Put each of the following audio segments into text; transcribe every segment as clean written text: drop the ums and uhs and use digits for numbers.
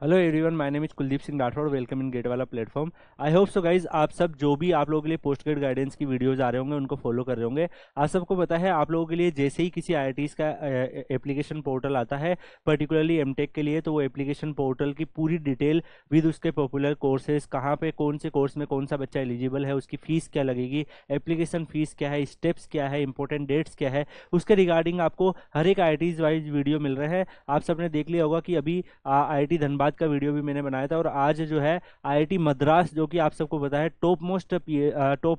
Hello everyone, my name is Kuldeep Singh Rathore. Welcome in GATE वाला platform. I hope so guys, आप सब जो भी आप लोगों के लिए पोस्ट ग्रेड गाइडेंस की वीडियोस आ रहे होंगे उनको फॉलो कर रहे होंगे। आप सबको पता है, आप लोगों के लिए जैसे ही किसी आईआईटीज का एप्लीकेशन पोर्टल आता है, पर्टिकुलरली एमटेक के लिए, तो वो एप्लीकेशन पोर्टल की पूरी डिटेल विद उसके पॉपुलर कोर्सेज, कहाँ पे कौन से कोर्स में कौन सा बच्चा एलिजिबल है, उसकी फीस क्या लगेगी, एप्लीकेशन फीस क्या है, स्टेप्स क्या है, इंपॉर्टेंट डेट्स क्या है, उसके रिगार्डिंग आपको हर एक आईआईटीज वाइज वीडियो मिल रहे हैं। आप सबने देख लिया होगा कि अभी आईआईटी धनबाद का वीडियो भी मैंने बनाया था, और आज जो है आईआईटी मद्रास, जो कि आप सबको पता है टॉप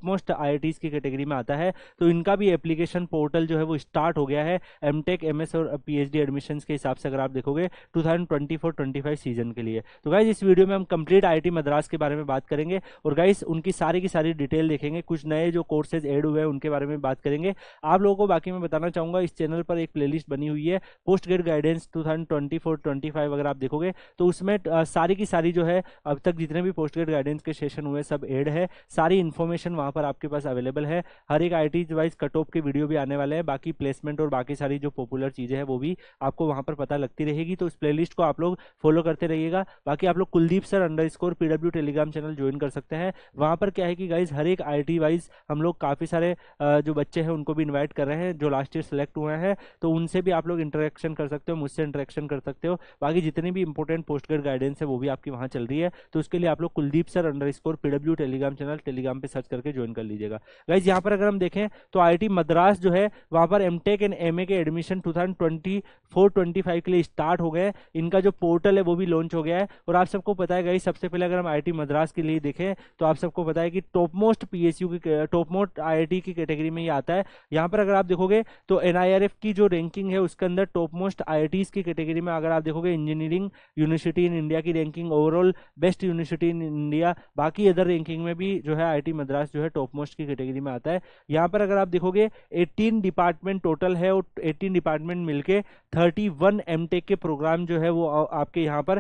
मोस्ट आईआईटीज की कैटेगरी में आता है, तो इनका भी एप्लीकेशन पोर्टल जो है वो स्टार्ट हो गया है एमटेक, एमएस और पीएचडी एडमिशंस के हिसाब से। अगर आप देखोगे 2024-25 सीजन के लिए, तो गाइज इस वीडियो में हम कंप्लीट आईआईटी मद्रास के बारे में बात करेंगे, और गाइज उनकी सारी की सारी डिटेल देखेंगे। कुछ नए जो कोर्सेज ऐड हुए हैं उनके बारे में बात करेंगे आप लोगों को। बाकी मैं बताना चाहूंगा, इस चैनल पर एक प्लेलिस्ट बनी हुई है पोस्ट ग्रेड गाइडेंस 2024-25। अगर आप देखोगे तो उसमें सारी की सारी जो है अब तक जितने भी पोस्ट ग्रेड गाइडेंस के सेशन हुए सब ऐड है। सारी इन्फॉर्मेशन वहां पर आपके पास अवेलेबल है। हर एक आईटी वाइज कट ऑफ के वीडियो भी आने वाले हैं। बाकी प्लेसमेंट और बाकी सारी जो पॉपुलर चीजें हैं वो भी आपको वहां पर पता लगती रहेगी, तो उस प्लेलिस्ट को आप लोग फॉलो करते रहिएगा। बाकी आप लोग Kuldeep sir underscore PW Telegram channel join कर सकते हैं। वहां पर क्या है कि गाइज हर एक आईटी वाइज हम लोग काफी सारे जो बच्चे हैं उनको भी इन्वाइट कर रहे हैं जो लास्ट ईयर सेलेक्ट हुए हैं, तो उनसे भी आप लोग इंटरेक्शन कर सकते हो, मुझसे इंटरेक्शन कर सकते हो। बाकी जितनी भी इंपॉर्टेंट पोस्ट ग्रेड गाइडेंस है वो भी आपकी वहां चल रही है, तो उसके लिए आप लोग Kuldeep sir underscore PW Telegram channel Telegram पे सर्च करके ज्वाइन कर लीजिएगा। गाइज यहाँ पर अगर हम देखें तो आईआईटी मद्रास जो है वहां पर एमटेक एंड एमए के एडमिशन 2024-25 के लिए स्टार्ट हो गए। इनका जो पोर्टल है वो भी लॉन्च हो गया है, और आप सबको पता है गाइज, सबसे पहले अगर हम आईआईटी मद्रास के लिए देखें तो आप सबको पता है कि टॉप मोस्ट पीएसयू की, टॉप मोस्ट आईआईटी की कैटेगरी में ये आता है। यहाँ पर अगर आप देखोगे तो एनआईआरएफ की जो रैंकिंग है उसके अंदर टॉप मोस्ट आईआईटीज की कैटेगरी में अगर आप देखोगे इंजीनियरिंग यूनिवर्सिटी इन इंडिया की ranking, overall best university in India, बाकी अदर रैंकिंग में भी जो है आईआईटी मद्रास जो है टॉप मोस्ट की कैटेगरी में आता है। यहाँ पर अगर आप देखोगे 18 डिपार्टमेंट टोटल है, और 18 डिपार्टमेंट मिलके 31 एमटेक के प्रोग्राम जो है वो आपके यहाँ पर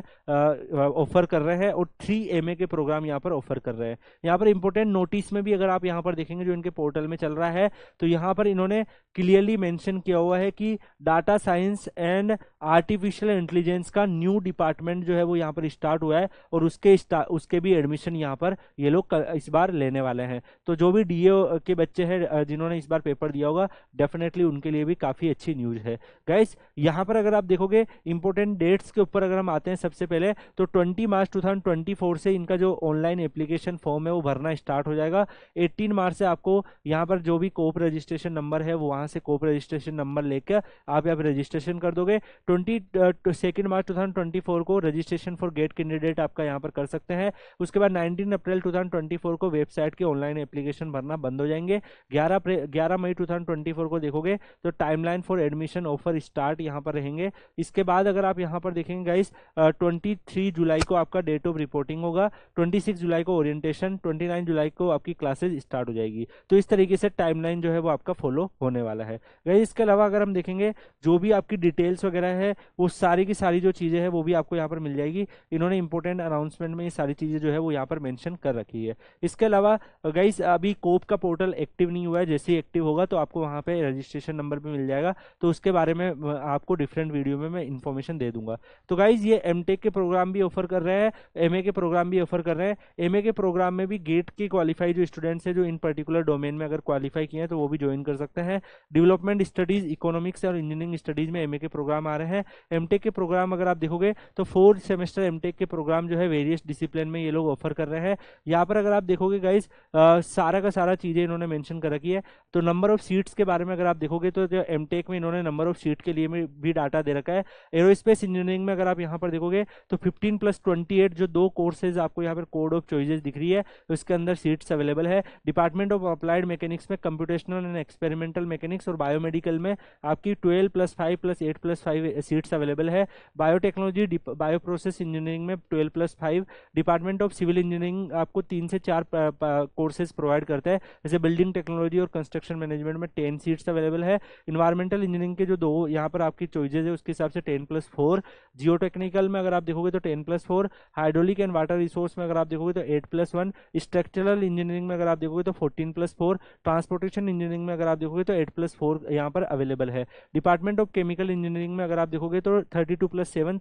ऑफर कर रहे हैं, और 3 एमए के प्रोग्राम यहाँ पर ऑफर कर रहे हैं। यहाँ पर इंपॉर्टेंट नोटिस में भी अगर आप यहाँ पर देखेंगे जो इनके पोर्टल में चल रहा है, तो यहाँ पर इन्होंने क्लियरली मेंशन किया हुआ है कि data science and artificial intelligence का न्यू डिपार्टमेंट जो है वो यहाँ पर स्टार्ट हुआ है, और उसके भी एडमिशन यहाँ पर ये लोग इस बार लेने वाले हैं। तो जो भी डीए के बच्चे हैं जिन्होंने इस बार पेपर दिया होगा, डेफिनेटली उनके लिए भी काफी अच्छी न्यूज है। गाइस यहाँ पर अगर आप देखोगे इंपॉर्टेंट डेट्स के ऊपर अगर हम आते हैं, सबसे पहले तो 20 मार्च 2024 से इनका जो ऑनलाइन एप्लीकेशन फॉर्म है वो भरना स्टार्ट हो जाएगा। 18 मार्च से आपको यहाँ पर जो भी कोप रजिस्ट्रेशन नंबर है वो वहां से कोप रजिस्ट्रेशन नंबर लेकर आप यहाँ पर रजिस्ट्रेशन कर दोगे। 22 मार्च 2024 को रजिस्ट्रेशन फॉर गेट कैंडिडेट आपका यहाँ पर कर सकते हैं। उसके बाद 19 अप्रैल 2024 को वेबसाइट के ऑनलाइन एप्लीकेशन भरना बंद हो जाएंगे। 11 मई 2024 को देखोगे तो timeline for admission offer start यहाँ पर रहेंगे। इसके बाद अगर आप यहाँ पर देखेंगे गाइस, 23 जुलाई को आपका डेट ऑफ रिपोर्टिंग होगा, 26 जुलाई को ओरिएंटेशन, 29 जुलाई को आपकी क्लासेज स्टार्ट हो जाएगी। तो इस तरीके से टाइमलाइन जो है वो आपका फॉलो होने वाला है। गाइस इसके अलावा अगर हम देखेंगे जो भी आपकी डिटेल्स वगैरह है वो सारी की सारी जो चीजें हैं वो भी आपको यहाँ पर मिल जाएगी। इन्होंने इंपॉर्टेंट अनाउंसमेंट में ये सारी चीजें जो है वो यहाँ पर मेंशन कर रखी है। इसके अलावा गाइस अभी कोप का पोर्टल एक्टिव नहीं हुआ है, जैसे ही एक्टिव होगा तो आपको वहाँ पे रजिस्ट्रेशन नंबर भी मिल जाएगा, तो उसके बारे में आपको डिफरेंट वीडियो में मैं इन्फॉर्मेशन दे दूंगा। तो गाइज ये एमटेक के प्रोग्राम भी ऑफर कर रहे हैं, एमए के प्रोग्राम भी ऑफर कर रहे हैं। एमए के प्रोग्राम में भी गेट के क्वालिफाई जो स्टूडेंट्स हैं जो इन पर्टिकुलर डोमेन में अगर क्वालिफाई किए हैं तो वो भी ज्वाइन कर सकते हैं। डेवलपमेंट स्टडीज, इकोनॉमिक्स और इंजीनियरिंग स्टडीज में एमए के प्रोग्राम आ रहे हैं। एमटेक के प्रोग्राम अगर आप देखोगे तो 4 सेमेस्टर एमटेक के प्रोग्राम जो है वेरियस डिसिप्लिन में ये लोग ऑफर कर रहे हैं। यहाँ पर अगर आप देखोगे गाइज सारा का सारा चीजें इन्होंने मेंशन कर रखी है। तो नंबर ऑफ सीट्स के बारे में अगर आप देखोगे तो जो एमटेक में इन्होंने नंबर ऑफ सीट के लिए भी डाटा दे रखा है। एरोस्पेस इंजीनियरिंग में अगर आप यहाँ पर देखोगे तो 15+28 जो 2 कोर्सेज आपको यहाँ पर कोड ऑफ चॉइसेस दिख रही है, तो इसके अंदर सीट्स अवेलेबल है। डिपार्टमेंट ऑफ अप्लाइड मैकेनिक्स में कंप्यूटेशनल एंड एक्सपेरिमेंटल मैकेनिक्स और बायोमेडिकल में आपकी 12+5+8+5 सीट्स अवेलेबल है। बायोटेक्नोलॉजी, बायो प्रोसेस इंजीनियरिंग में 12+5। डिपार्टमेंट ऑफ सिविल इंजीनियरिंग आपको 3 से 4 कोर्सेज प्रोवाइड करता है, जैसे बिल्डिंग टेक्नोलॉजी और कंस्ट्रक्शन मैनेजमेंट में 10 सीट्स अवेलेबल है। इन्वायरमेंटल इंजीनियरिंग के जो 2 यहाँ पर आपकी चॉइसेस है उसके हिसाब से 10+4। जियो टेक्निकल में अगर आप देखोगे तो 10+4। हाइड्रोलिक एंड वाटर रिसोर्स में अगर आप देखोगे तो 8+1। स्ट्रक्चरल इंजीनियरिंग में अगर आप देखोगे तो 14+4। ट्रांसपोर्टेशन इंजीनियरिंग में अगर आप देखोगे तो 8+4 यहाँ पर अवेलेबल है। डिपार्टमेंट ऑफ केमिकल इंजीनियरिंग में अगर आप देखोगे तो 32+7,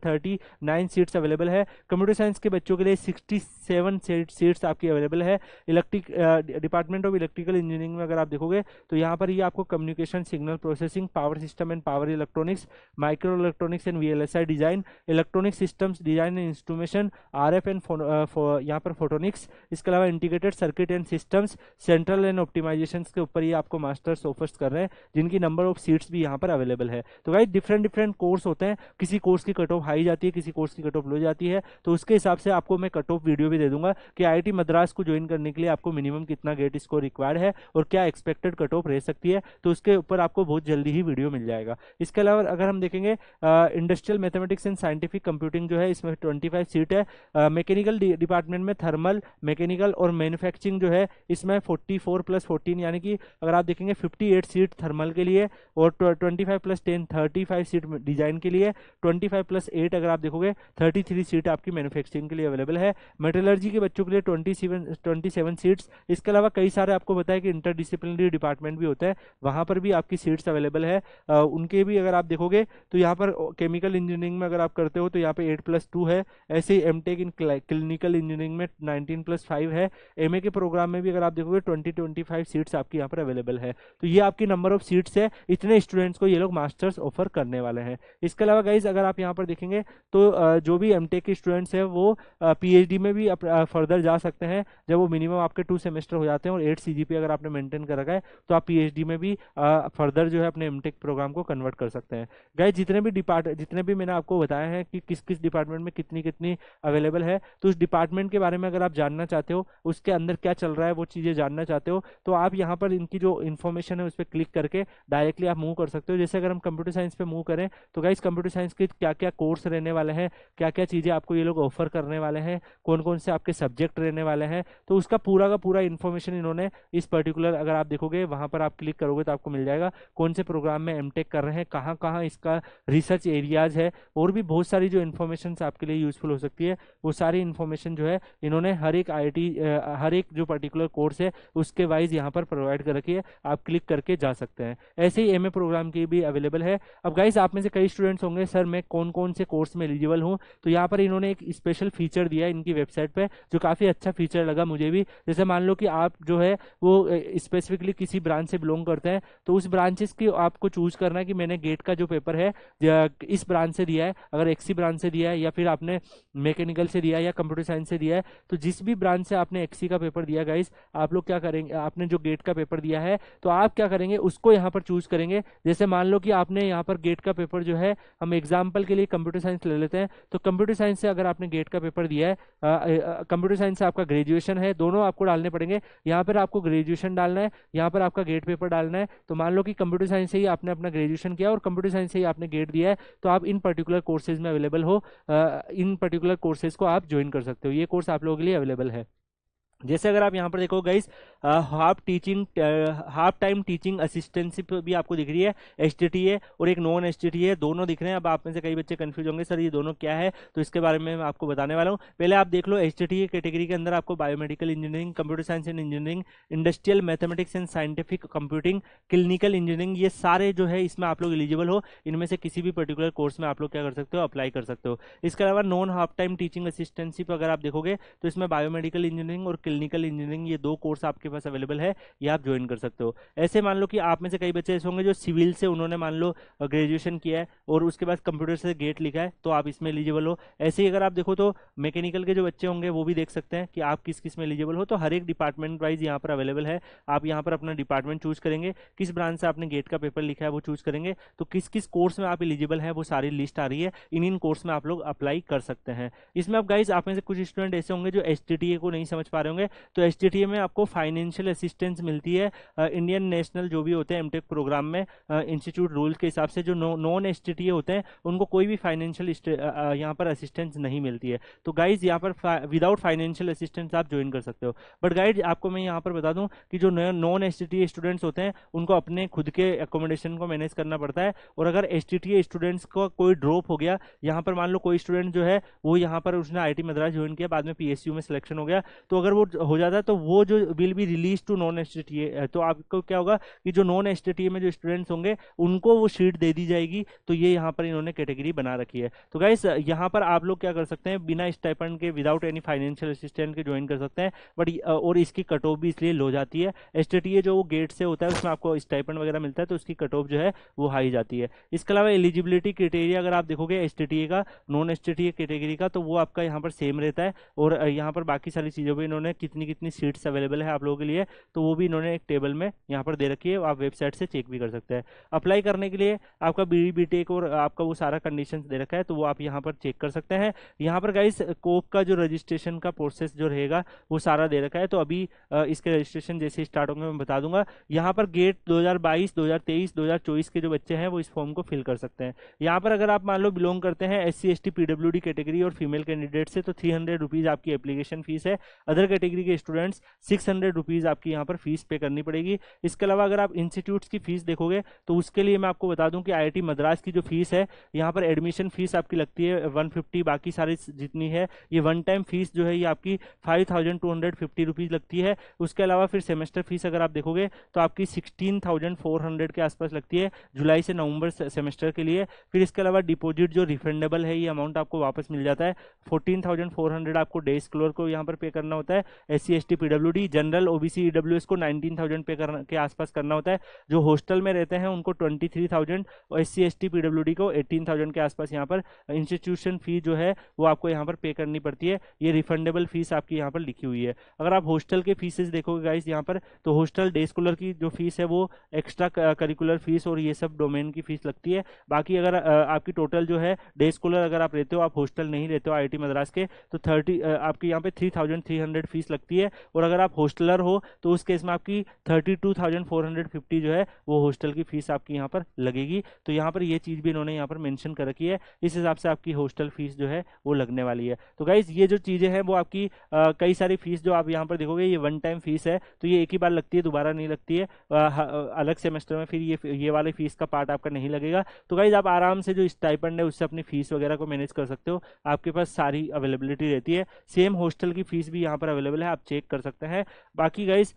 39 सीट्स अवेलेबल है। कंप्यूटर साइंस के बच्चों के लिए 67 सीट्स आपकी अवेलेबल है। डिपार्टमेंट ऑफ इलेक्ट्रिकल इंजीनियरिंग में अगर आप देखोगे तो यहाँ पर ये आपको communication, signal processing, power system and power electronics, micro electronics and VLSI design, electronic systems design and instrumentation, RF and यहाँ पर फोटोनिक्स, इसके अलावा integrated circuit and systems, central and optimization के ऊपर ये आपको मास्टर्स ऑफर्स कर रहे हैं, जिनकी नंबर ऑफ सीट्स भी यहाँ पर अवेलेबल है। तो गाइस डिफरेंट कोर्स होते हैं, किसी कोर्स की कट ऑफ हाई जाती है, किसी कोर्स की कट ऑफ लो जाती है, तो उसके हिसाब से आपको मैं कट ऑफ वीडियो भी दे दूंगा कि आईआईटी मद्रास को ज्वाइन करने के लिए आपको मिनिमम कितना गेट स्कोर रिक्वायर्ड है और क्या एक्सपेक्टेड कट ऑफ रह सकती है, तो उसके ऊपर आपको बहुत जल्दी ही वीडियो मिल जाएगा। इसके अलावा अगर हम देखेंगे industrial mathematics and scientific computing जो है इसमें 25 सीट है। मैकेनिकल डिपार्टमेंट में थर्मल, मैकेनिकल और मैन्युफैक्चरिंग जो है इसमें 44+14 यानी कि अगर आप देखेंगे 58 सीट थर्मल के लिए और 25+10 35 सीट डिजाइन के लिए, 25+8 अगर आप देखोगे 33 सीट आपकी मैन्युफैक्चरिंग के लिए अवेलेबल है। मेटलर्जी के बच्चों के लिए 27 सीट्स। इसके अलावा कई सारे आपको बताया कि इंटरडिसिप्लिनरी डिपार्टमेंट भी होता है, वहां पर भी आपकी सीट्स अवेलेबल है। उनके भी अगर आप देखोगे तो यहाँ पर केमिकल इंजीनियरिंग में अगर आप करते हो तो यहाँ पे 8+2 है। ऐसे ही एमटेक इन क्लिनिकल इंजीनियरिंग में 19+5 है। एमए के प्रोग्राम में भी अगर आप देखोगे 25 सीट्स आपकी यहाँ पर अवेलेबल है। तो ये आपकी नंबर ऑफ सीट्स है, इतने स्टूडेंट्स को ये लोग मास्टर्स ऑफर करने वाले हैं। इसके अलावा गाइज अगर आप यहाँ पर देखेंगे तो जो भी एमटेक के स्टूडेंट्स हैं वो पीएचडी में भी फर्दर जा सकते हैं। जब वो मिनिमम आपके 2 सेमेस्टर हो जाते हैं और 8 सीजीपी अगर आपने मेंटेन कर रखा है तो आप पीएचडी में भी फर्दर जो है अपने एमटेक प्रोग्राम को कन्वर्ट कर सकते हैं। गाइज जितने भी मैंने आपको बताया है कि किस किस डिपार्टमेंट में कितनी कितनी अवेलेबल है, तो उस डिपार्टमेंट के बारे में अगर आप जानना चाहते हो, उसके अंदर क्या चल रहा है वो चीज़ें जानना चाहते हो, तो आप यहाँ पर इनकी जो इन्फॉर्मेशन है उस पर क्लिक करके डायरेक्टली आप मूव कर सकते हो। जैसे अगर हम कंप्यूटर साइंस पे मूव करें तो गाइज कंप्यूटर साइंस के क्या क्या कोर्स रहने वाले हैं, क्या क्या चीज़ें आपको ये लोग ऑफर करने वाले हैं, कौन कौन से आपके सब्जेक्ट रहने वाले हैं, तो उसका पूरा का पूरा इन्फॉर्मेशन इन्होंने इस पर्टिकुलर अगर आप देखोगे वहाँ पर आप क्लिक करोगे तो आपको मिल जाएगा कौन से प्रोग्राम में एमटेक कर रहे हैं, कहाँ कहाँ इसका रिसर्च एरियाज है, और भी बहुत सारी जो इन्फॉर्मेशन आपके लिए यूजफुल हो सकती है, वो सारी इन्फॉर्मेशन जो है इन्होंने हर एक आईआईटी हर एक जो पर्टिकुलर कोर्स है उसके वाइज यहाँ पर प्रोवाइड कर रखी है, आप क्लिक करके जा सकते हैं। ऐसे ही एमए प्रोग्राम की भी अवेलेबल है। अब गाइज आप में से कई स्टूडेंट्स होंगे सर मैं कौन कौन से कोर्स में एलिजिबल हूँ, तो यहाँ पर इन्होंने एक स्पेशल फीचर दिया है इनकी वेबसाइट पे जो काफ़ी अच्छा फीचर लगा मुझे भी। जैसे मान लो कि आप जो है वो स्पेसिफिकली किसी ब्रांच से बिलोंग करते हैं, तो उस ब्रांचेस की आपको चूज करना है कि मैंने गेट का जो पेपर है इस ब्रांच से दिया है, अगर एक्सी ब्रांच से दिया है या फिर आपने मैकेनिकल से दिया है या कंप्यूटर साइंस से दिया है, तो जिस भी ब्रांच से आपने एक्सी का पेपर दिया गाइस, आप लोग क्या करेंगे, आपने जो गेट का पेपर दिया है तो आप क्या करेंगे उसको यहाँ पर चूज करेंगे। जैसे मान लो कि आपने यहाँ पर गेट का पेपर जो है, हम एग्जाम्पल के लिए कंप्यूटर साइंस ले लेते हैं, तो कंप्यूटर साइंस से अगर आपने गेट का पेपर दिया है, कंप्यूटर साइंस से आपका ग्रेजुएशन है, दोनों आपको डालने पड़ेंगे। यहाँ पर आपको ग्रेजुएशन डालना है, यहाँ पर आपका गेट पेपर डालना है। तो मान लो कि कंप्यूटर साइंस से ही आपने अपना ग्रेजुएशन किया और कंप्यूटर साइंस से ही आपने गेट दिया है, तो आप इन पर्टिकुलर कोर्सेज में अवेलेबल हो, इन पर्टिकुलर कोर्सेज को आप ज्वाइन कर सकते हो। ये कोर्स आप लोगों के लिए अवेलेबल है। जैसे अगर आप यहाँ पर देखो guys half time teaching assistancy भी आपको दिख रही है, एचटीटीए और एक नॉन एचटीटीए दोनों दिख रहे हैं। अब आप में से कई बच्चे कंफ्यूज होंगे सर ये दोनों क्या है, तो इसके बारे में मैं आपको बताने वाला हूँ। पहले आप देख लो एचटीटीए कैटेगरी के अंदर आपको biomedical engineering, computer science and engineering, industrial mathematics and scientific computing, clinical engineering, ये सारे जो है इसमें आप लोग एलिजिबल हो। इनमें से किसी भी पर्टिकुलर कोर्स में आप लोग क्या कर सकते हो, अप्लाई कर सकते हो। इसके अलावा non half time teaching assistancy पर अगर आप देखोगे तो इसमें बायोमेडिकल इंजीनियरिंग और क्लिनिकल इंजीनियरिंग ये 2 कोर्स आपके पास अवेलेबल है, ये आप ज्वाइन कर सकते हो। ऐसे मान लो कि आप में से कई बच्चे ऐसे होंगे जो सिविल से उन्होंने मान लो ग्रेजुएशन किया है और उसके बाद कंप्यूटर से गेट लिखा है, तो आप इसमें एलिजिबल हो। ऐसे ही अगर आप देखो तो मैकेनिकल के जो बच्चे होंगे वो भी देख सकते हैं कि आप किस किस में एलिजिबल हो। तो हर एक डिपार्टमेंट वाइज यहाँ पर अवेलेबल है। आप यहाँ पर अपना डिपार्टमेंट चूज करेंगे, किस ब्रांच से आपने गेट का पेपर लिखा है वो चूज करेंगे, तो किस किस कोर्स में आप एलिजिबल है वो सारी लिस्ट आ रही है। इन कोर्स में आप लोग अप्लाई कर सकते हैं। इसमें आप गाइज आप में से कुछ स्टूडेंट ऐसे होंगे जो एचटीटीए को नहीं समझ पा रहे होंगे, तो एचटीटीए में आपको फाइनेंशियल असिस्टेंस मिलती है। इंडियन नेशनल जो भी होते हैं एमटेक प्रोग्राम में इंस्टीट्यूट रूल के हिसाब से जो नॉन एचटीटीए होते हैं उनको कोई भी फाइनेंशियल यहाँ पर असिस्टेंस नहीं मिलती है। तो गाइज यहाँ पर विदाउट फाइनेंशियल असिस्टेंस आप ज्वाइन कर सकते हो। बट गाइज आपको मैं यहाँ पर बता दूं कि जो नॉन एचटीटीए स्टूडेंट्स होते हैं उनको अपने खुद के अकोमोडेशन को मैनेज करना पड़ता है। और अगर एचटीटीए स्टूडेंट्स को कोई ड्रॉप हो गया, यहाँ पर मान लो कोई स्टूडेंट जो है वो यहाँ पर उसने आईआईटी मद्रास ज्वाइन किया, बाद में पीएसयू में सिलेक्शन हो गया, तो अगर वो हो जाता है तो वो जो will be release to non STTA, तो आपको क्या होगा कि जो नॉन एसटीटीए में जो स्टूडेंट्स होंगे उनको वो सीट दे दी जाएगी। तो ये यहाँ पर इन्होंने कैटेगरी बना रखी है। तो गाइस यहाँ पर आप लोग क्या कर सकते हैं, बिना स्टाइपेंड के विदाउट एनी फाइनेंशियल असिस्टेंस के ज्वाइन कर सकते हैं। बट और इसकी कट ऑफ भी इसलिए लो जाती है, एसटीटीए जो वो गेट से होता है उसमें आपको स्टाइपेंड वगैरह मिलता है तो उसकी कट ऑफ जो है वो हाई जाती है। इसके अलावा एलिजिबिलिटी क्राइटेरिया अगर आप देखोगे एसटीटीए का नॉन एसटीटीए कैटेगरी का, तो वो आपका यहाँ पर सेम रहता है। और यहाँ पर बाकी सारी चीज़ों पर इन्होंने कितनी कितनी सीट्स अवेलेबल है आप लोगों के लिए, तो वो भी इन्होंने एक टेबल में यहाँ पर दे रखी है, आप वेबसाइट से चेक भी कर सकते हैं। अप्लाई करने के लिए आपका बीई बीटेक और आपका वो सारा कंडीशंस दे रखा है, तो वो आप यहाँ पर चेक कर सकते हैं। यहाँ पर गाइस कोप का जो रजिस्ट्रेशन का प्रोसेस जो रहेगा वो सारा दे रखा है, तो अभी इसके रजिस्ट्रेशन जैसे स्टार्ट होंगे मैं बता दूंगा। यहाँ पर गेट 2022, 2023, 2024 के जो बच्चे हैं वो इस फॉर्म को फिल कर सकते हैं। यहाँ पर अगर आप मान लो बिलोंग करते हैं SC ST PWD कैटेगरी और फीमेल कैंडिडेट से, तो 300 रुपीज़ आपकी एप्लीकेशन फीस है। अदर कैटेगरी के स्टूडेंट्स 600 रुपीज़ आपकी यहाँ पर फीस पे करनी पड़ेगी। इसके अलावा अगर आप इंस्टीट्यूट्स की फीस देखोगे तो उसके लिए मैं आपको बता दूं कि IIT मद्रास की जो फीस है, यहाँ पर एडमिशन फीस आपकी लगती है 150, बाकी सारी जितनी है ये वन टाइम फीस जो है ये आपकी 5250 रुपीज़ लगती है। उसके अलावा फिर सेमेस्टर फीस अगर आप देखोगे तो आपकी 16,400 के आसपास लगती है जुलाई से नवंबर सेमेस्टर के लिए। फिर इसके अलावा डिपॉजिट जो रिफंडेबल है ये अमाउंट आपको वापस मिल जाता है। 14,400 आपको डे स्कॉलर को यहाँ पर पे करना होता है, SC ST PWD general OBC EWS को 19,000 पे के आसपास करना होता है। जो हॉस्टल में रहते हैं उनको 23,000 और SC ST PWD को 18,000 के आसपास यहाँ पर इंस्टीट्यूशन फी जो है वो आपको यहाँ पर पे करनी पड़ती है। ये रिफंडेबल फीस आपकी यहाँ पर लिखी हुई है। अगर आप हॉस्टल के फीसेस देखोगे गाइस यहाँ पर, तो हॉस्टल डे स्कॉलर की जो फीस है वो एक्स्ट्रा करिकुलर फीस और ये सब डोमेन की फीस लगती है। बाकी अगर आपकी टोटल जो है डे स्कॉलर अगर आप रहते हो, आप हॉस्टल नहीं रहते हो IIT मद्रास के, तो 30 आपकी यहाँ पे 3,300 फीस लगती है। और अगर आप हॉस्टलर हो तो उस केस में आपकी 32,450 जो है वो हॉस्टल की फीस आपकी यहाँ पर लगेगी। तो यहाँ पर ये चीज़ भी इन्होंने यहाँ पर मेंशन कर रखी है, इस हिसाब से आपकी हॉस्टल फीस जो है वो लगने वाली है। तो गाइज ये जो चीज़ें हैं वो आपकी कई सारी फीस जो आप यहाँ पर देखोगे ये वन टाइम फीस है, तो ये एक ही बार लगती है, दोबारा नहीं लगती है। अलग सेमेस्टर में फिर ये वाले फीस का पार्ट आपका नहीं लगेगा। तो गाइज आप आराम से जो स्टाइपेंड है उससे अपनी फीस वगैरह को मैनेज कर सकते हो, आपके पास सारी अवेलेबिलिटी रहती है। सेम हॉस्टल की फीस भी यहाँ पर अवेलेबल है, आप चेक कर सकते हैं। बाकी गाइज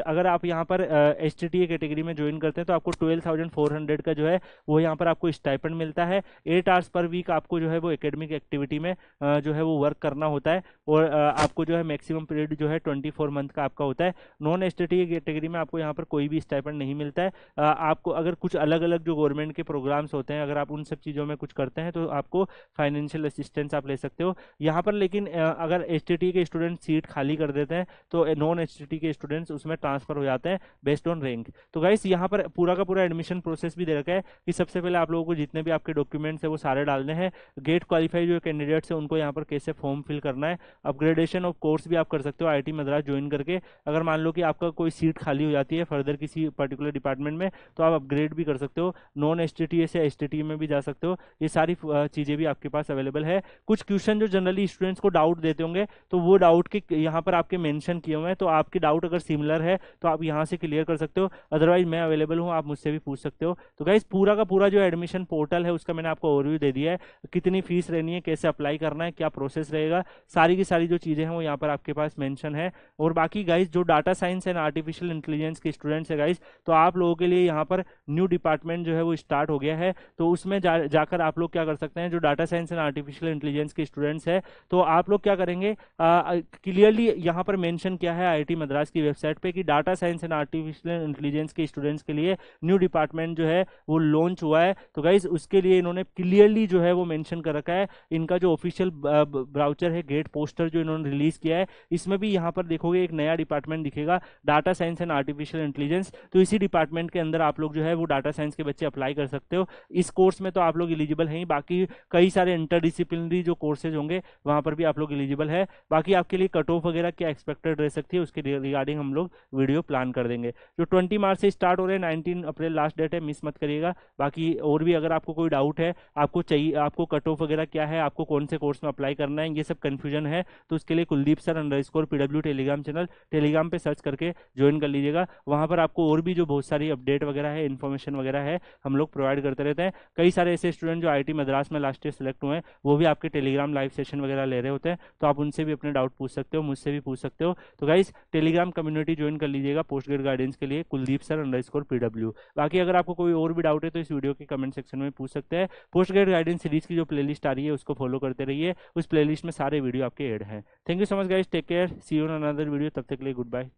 अगर आप यहाँ पर STTA कैटेगरी में ज्वाइन करते हैं तो आपको 12,400 का जो है वो यहाँ पर आपको स्टाइपेंड मिलता है। 8 आवर्स पर वीक आपको जो है वो एकेडमिक एक्टिविटी में जो है वो वर्क करना होता है। और आपको जो है मैक्सिमम पीरियड जो है 24 मंथ का आपका होता है। नॉन STTA कैटेगरी में आपको यहाँ पर कोई भी स्टाइपेंड नहीं मिलता है। आपको अगर कुछ अलग अलग जो गवर्नमेंट के प्रोग्राम्स होते हैं, अगर आप उन सब चीज़ों में कुछ करते हैं तो आपको फाइनेंशियल असिस्टेंस आप ले सकते हो यहाँ पर। लेकिन अगर STTA के स्टूडेंट सीट खाली कर देते हैं तो नॉन STTA के स्टूडेंट्स उसमें ट्रांसफर हो जाते हैं बेस्ड ऑन रैंक। तो गाइस यहाँ पर पूरा का पूरा एडमिशन प्रोसेस भी दे रखा है कि सबसे पहले आप लोगों को जितने भी आपके डॉक्यूमेंट्स है वो सारे डालने हैं। गेट क्वालिफाई जो कैंडिडेट्स है उनको यहाँ पर कैसे फॉर्म फिल करना है। अपग्रेडेशन ऑफ कोर्स भी आप कर सकते हो IIT मद्रास ज्वाइन करके। अगर मान लो कि आपका कोई सीट खाली हो जाती है फर्दर किसी पर्टिकुलर डिपार्टमेंट में, तो आप अपग्रेड भी कर सकते हो, नॉन STTA से STTA में भी जा सकते हो। ये सारी चीज़ें भी आपके पास अवेलेबल है। कुछ क्वेश्चन जो जनरली स्टूडेंट्स को डाउट देते होंगे तो वो डाउट के यहाँ पर आपके मेंशन किए हुए हैं, तो आपके डाउट अगर सिमिलर है तो आप यहाँ से क्लियर कर सकते हो। अदरवाइज मैं अवेलेबल हूँ, आप मुझसे भी पूछ सकते हो। तो गाइस पूरा का पूरा जो एडमिशन पोर्टल है उसका मैंने आपको ओवरव्यू दे दिया है, कितनी फीस रहनी है, कैसे अप्लाई करना है, क्या प्रोसेस रहेगा, सारी की सारी जो चीज़ें हैं वो यहाँ पर आपके पास मेंशन है। और बाकी गाइस जो data science and artificial intelligence के स्टूडेंट्स है गाइस, तो आप लोगों के लिए यहाँ पर न्यू डिपार्टमेंट जो है वो स्टार्ट हो गया है। तो उसमें जाकर आप लोग क्या कर सकते हैं, जो data science and artificial intelligence के स्टूडेंट्स है तो आप लोग क्या करेंगे, क्लियरली यहाँ पर मेंशन किया है IIT मद्रास की वेबसाइट पे कि data science and artificial intelligence के स्टूडेंट्स के लिए न्यू डिपार्टमेंट जो है वो लॉन्च हुआ है। तो गाइज उसके लिए इन्होंने क्लियरली जो है वो मेंशन कर रखा है। इनका जो ऑफिशियल ब्राउचर है, गेट पोस्टर जो इन्होंने रिलीज किया है, इसमें भी यहाँ पर देखोगे एक नया डिपार्टमेंट दिखेगा, data science and artificial intelligence. तो इसी डिपार्टमेंट के अंदर आप लोग जो है वो डाटा साइंस के बच्चे अप्लाई कर सकते हो। इस कोर्स में तो आप लोग एलिजिबल हैं, बाकी कई सारे इंटरडिसिप्लिनरी जो कोर्सेज होंगे वहाँ पर भी आप लोग एलिजिबल है। बाकी आपके लिए कट ऑफ वगैरह क्या एक्सपेक्टेड रह सकती है उसके रिगार्डिंग हम लोग वीडियो प्लान कर देंगे। जो 20 मार्च से स्टार्ट हो रहे हैं, 19 अप्रैल लास्ट डेट है, मिस मत करिएगा। बाकी और भी अगर आपको कोई डाउट है, आपको चाहिए, आपको कट ऑफ वगैरह क्या है, आपको कौन से कोर्स में अप्लाई करना है, ये सब कन्फ्यूजन है तो उसके लिए Kuldeep sir _PW Telegram channel Telegram पे सर्च करके ज्वाइन कर लीजिएगा। वहाँ पर आपको और भी जो बहुत सारी अपडेट वगैरह है, इन्फॉर्मेशन वगैरह है, हम लोग प्रोवाइड करते रहते हैं। कई सारे ऐसे स्टूडेंट जो IIT मद्रास में लास्ट ईयर सेलेक्ट हुए हैं वो भी आपके टेलीग्राम लाइव सेशन वगैरह ले रहे होते हैं, तो आप उनसे भी अपने डाउट पूछ सकते हो, मुझसे भी पूछ सकते हो। तो गाइज टेलीग्राम कम्युनिटी ज्वाइन कर लीजिएगा पोस्ट ग्रेड गाइडेंस के लिए, कुलदीप सर अंडरस्कोर PW। बाकी अगर आपको कोई और भी डाउट है तो इस वीडियो के कमेंट सेक्शन में पूछ सकते हैं। पोस्ट ग्रेड गाइडेंस सीरीज की जो प्लेलिस्ट आ रही है उसको फॉलो करते रहिए, उस प्लेलिस्ट में सारे वीडियो आपके ऐड हैं। Thank you so much guys, take care, see you in another video, तब तक के लिए गुड बाय।